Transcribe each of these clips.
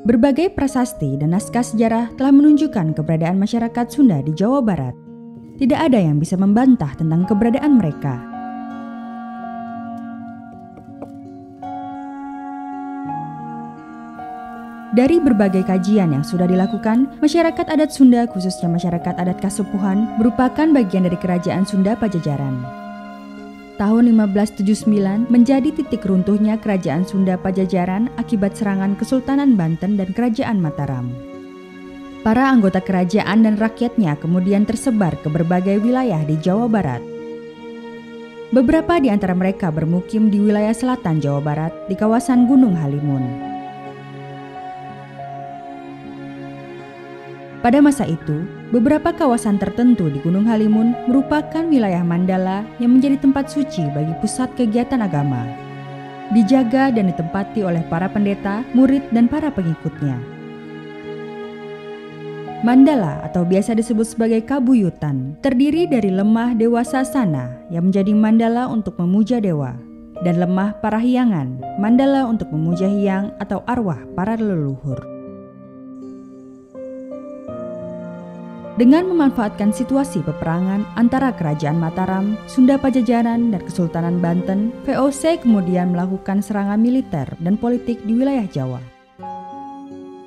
Berbagai prasasti dan naskah sejarah telah menunjukkan keberadaan masyarakat Sunda di Jawa Barat. Tidak ada yang bisa membantah tentang keberadaan mereka. Dari berbagai kajian yang sudah dilakukan, masyarakat adat Sunda, khususnya masyarakat adat Kasepuhan, merupakan bagian dari Kerajaan Sunda Pajajaran. Tahun 1579 menjadi titik runtuhnya Kerajaan Sunda Pajajaran akibat serangan Kesultanan Banten dan Kerajaan Mataram. Para anggota kerajaan dan rakyatnya kemudian tersebar ke berbagai wilayah di Jawa Barat. Beberapa di antara mereka bermukim di wilayah selatan Jawa Barat di kawasan Gunung Halimun. Pada masa itu, beberapa kawasan tertentu di Gunung Halimun merupakan wilayah Mandala yang menjadi tempat suci bagi pusat kegiatan agama. Dijaga dan ditempati oleh para pendeta, murid, dan para pengikutnya. Mandala atau biasa disebut sebagai Kabuyutan terdiri dari lemah Dewa Sasana yang menjadi mandala untuk memuja dewa, dan lemah Parahyangan, mandala untuk memuja hyang atau arwah para leluhur. Dengan memanfaatkan situasi peperangan antara Kerajaan Mataram, Sunda Pajajaran, dan Kesultanan Banten, VOC kemudian melakukan serangan militer dan politik di wilayah Jawa.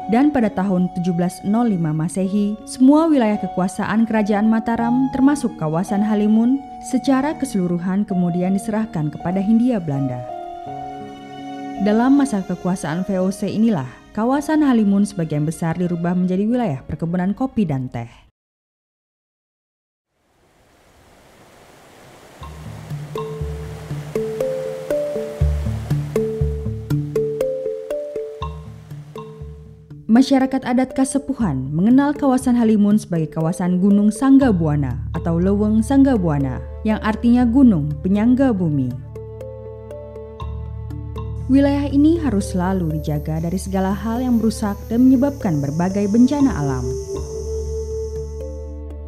Dan pada tahun 1705 Masehi, semua wilayah kekuasaan Kerajaan Mataram termasuk kawasan Halimun secara keseluruhan kemudian diserahkan kepada Hindia Belanda. Dalam masa kekuasaan VOC inilah, kawasan Halimun sebagian besar dirubah menjadi wilayah perkebunan kopi dan teh. Masyarakat adat Kasepuhan mengenal kawasan Halimun sebagai kawasan Gunung Sanggabuana atau Leuweung Sanggabuana yang artinya gunung penyangga bumi. Wilayah ini harus selalu dijaga dari segala hal yang merusak dan menyebabkan berbagai bencana alam.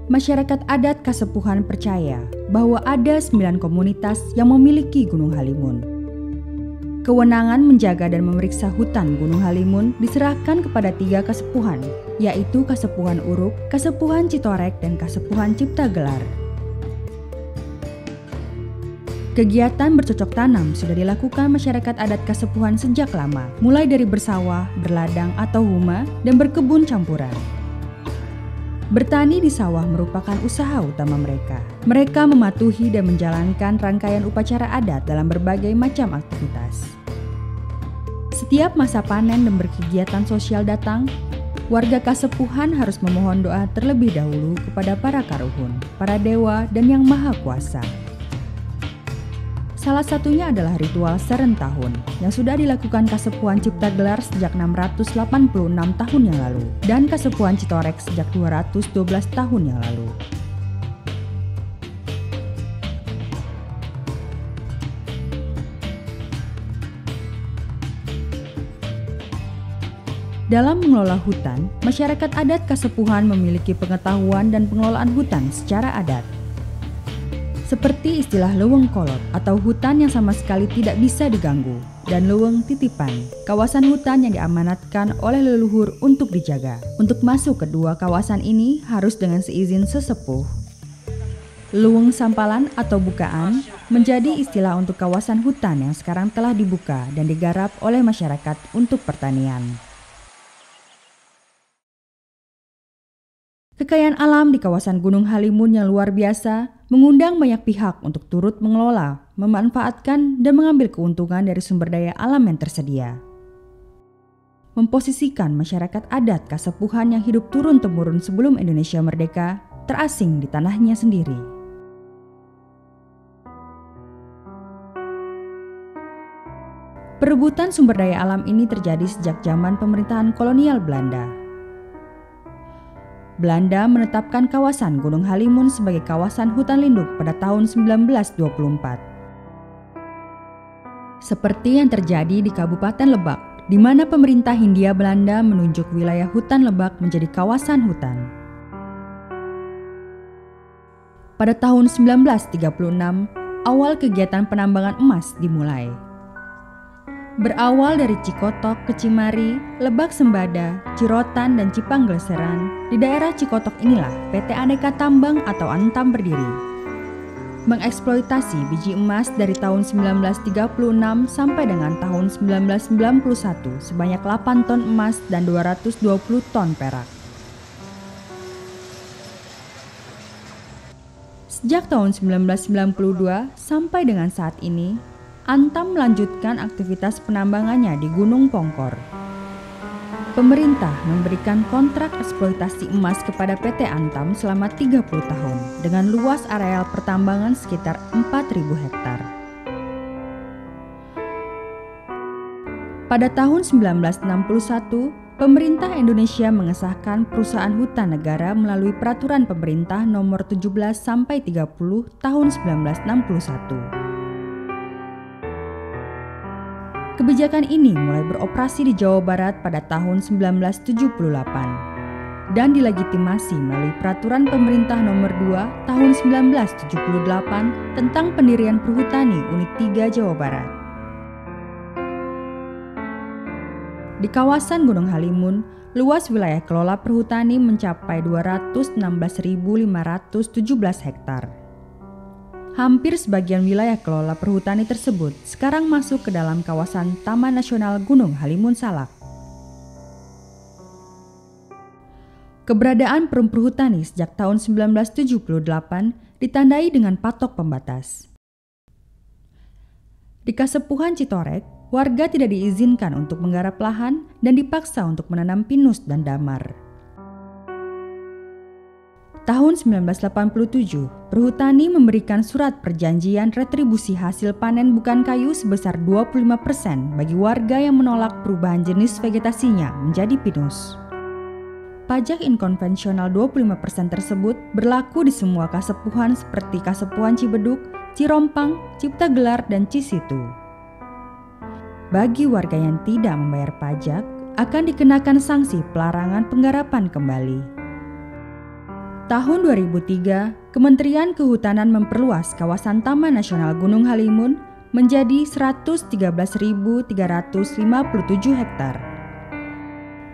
Masyarakat adat Kasepuhan percaya bahwa ada 9 komunitas yang memiliki Gunung Halimun. Kewenangan menjaga dan memeriksa hutan Gunung Halimun diserahkan kepada 3 kasepuhan, yaitu Kasepuhan Uruk, Kasepuhan Citorek, dan Kasepuhan Cipta Gelar. Kegiatan bercocok tanam sudah dilakukan masyarakat adat Kasepuhan sejak lama, mulai dari bersawah, berladang atau huma, dan berkebun campuran. Bertani di sawah merupakan usaha utama mereka. Mereka mematuhi dan menjalankan rangkaian upacara adat dalam berbagai macam aktivitas. Setiap masa panen dan berkegiatan sosial datang, warga Kasepuhan harus memohon doa terlebih dahulu kepada para karuhun, para dewa, dan Yang Maha Kuasa. Salah satunya adalah ritual Serentahun yang sudah dilakukan Kasepuhan Cipta Gelar sejak 686 tahun yang lalu dan Kasepuhan Citorek sejak 212 tahun yang lalu. Dalam mengelola hutan, masyarakat adat Kasepuhan memiliki pengetahuan dan pengelolaan hutan secara adat. Seperti istilah leuweung kolot atau hutan yang sama sekali tidak bisa diganggu, dan leuweung titipan, kawasan hutan yang diamanatkan oleh leluhur untuk dijaga. Untuk masuk ke dua kawasan ini harus dengan seizin sesepuh. Leuweung sampalan atau bukaan menjadi istilah untuk kawasan hutan yang sekarang telah dibuka dan digarap oleh masyarakat untuk pertanian. Kekayaan alam di kawasan Gunung Halimun yang luar biasa mengundang banyak pihak untuk turut mengelola, memanfaatkan, dan mengambil keuntungan dari sumber daya alam yang tersedia. Memposisikan masyarakat adat Kasepuhan yang hidup turun-temurun sebelum Indonesia merdeka terasing di tanahnya sendiri. Perebutan sumber daya alam ini terjadi sejak zaman pemerintahan kolonial Belanda. Belanda menetapkan kawasan Gunung Halimun sebagai kawasan hutan lindung pada tahun 1924. Seperti yang terjadi di Kabupaten Lebak, di mana pemerintah Hindia Belanda menunjuk wilayah hutan Lebak menjadi kawasan hutan. Pada tahun 1936, awal kegiatan penambangan emas dimulai. Berawal dari Cikotok ke Cimari, Lebak Sembada, Cirotan, dan Cipanggleseran, di daerah Cikotok inilah PT Aneka Tambang atau Antam berdiri. Mengeksploitasi biji emas dari tahun 1936 sampai dengan tahun 1991 sebanyak 8 ton emas dan 220 ton perak. Sejak tahun 1992 sampai dengan saat ini, Antam melanjutkan aktivitas penambangannya di Gunung Pongkor. Pemerintah memberikan kontrak eksploitasi emas kepada PT Antam selama 30 tahun dengan luas areal pertambangan sekitar 4.000 hektar. Pada tahun 1961, pemerintah Indonesia mengesahkan perusahaan hutan negara melalui peraturan pemerintah nomor 17/30 tahun 1961. Kebijakan ini mulai beroperasi di Jawa Barat pada tahun 1978 dan dilegitimasi melalui Peraturan Pemerintah Nomor 2 Tahun 1978 tentang pendirian Perhutani Unit 3 Jawa Barat. Di kawasan Gunung Halimun, luas wilayah kelola perhutani mencapai 216.517 hektar. Hampir sebagian wilayah kelola perhutani tersebut sekarang masuk ke dalam kawasan Taman Nasional Gunung Halimun Salak. Keberadaan perum perhutani sejak tahun 1978 ditandai dengan patok pembatas. Di Kasepuhan Citorek, warga tidak diizinkan untuk menggarap lahan dan dipaksa untuk menanam pinus dan damar. Tahun 1987, perhutani memberikan surat perjanjian retribusi hasil panen bukan kayu sebesar 25% bagi warga yang menolak perubahan jenis vegetasinya menjadi pinus. Pajak inkonvensional 25% tersebut berlaku di semua kasepuhan seperti Kasepuhan Cibeduk, Cirompang, Ciptagelar, dan Cisitu. Bagi warga yang tidak membayar pajak, akan dikenakan sanksi pelarangan penggarapan kembali. Tahun 2003, Kementerian Kehutanan memperluas kawasan Taman Nasional Gunung Halimun menjadi 113.357 hektar.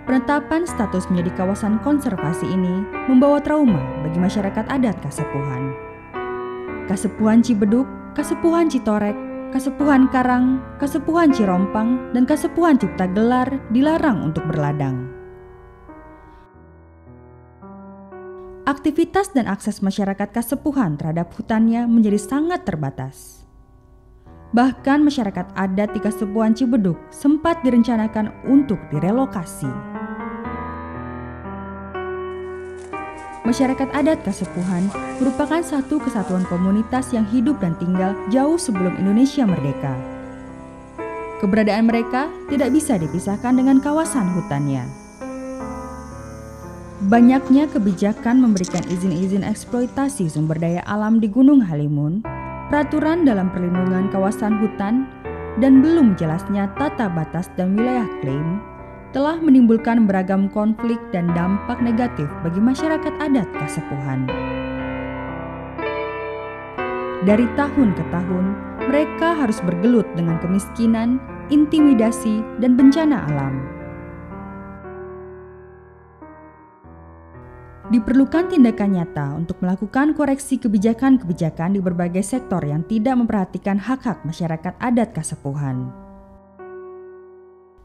Penetapan status menjadi kawasan konservasi ini membawa trauma bagi masyarakat adat Kasepuhan. Kasepuhan Cibeduk, Kasepuhan Citorek, Kasepuhan Karang, Kasepuhan Cirompang, dan Kasepuhan Ciptagelar dilarang untuk berladang. Aktivitas dan akses masyarakat Kasepuhan terhadap hutannya menjadi sangat terbatas. Bahkan masyarakat adat di Kasepuhan Cibeduk sempat direncanakan untuk direlokasi. Masyarakat adat Kasepuhan merupakan satu kesatuan komunitas yang hidup dan tinggal jauh sebelum Indonesia merdeka. Keberadaan mereka tidak bisa dipisahkan dengan kawasan hutannya. Banyaknya kebijakan memberikan izin-izin eksploitasi sumber daya alam di Gunung Halimun, peraturan dalam perlindungan kawasan hutan, dan belum jelasnya tata batas dan wilayah klaim telah menimbulkan beragam konflik dan dampak negatif bagi masyarakat adat Kasepuhan. Dari tahun ke tahun, mereka harus bergelut dengan kemiskinan, intimidasi, dan bencana alam. Diperlukan tindakan nyata untuk melakukan koreksi kebijakan-kebijakan di berbagai sektor yang tidak memperhatikan hak-hak masyarakat adat Kasepuhan.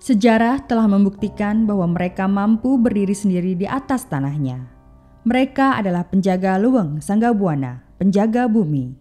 Sejarah telah membuktikan bahwa mereka mampu berdiri sendiri di atas tanahnya. Mereka adalah penjaga Luweng Sanggabuana, penjaga bumi.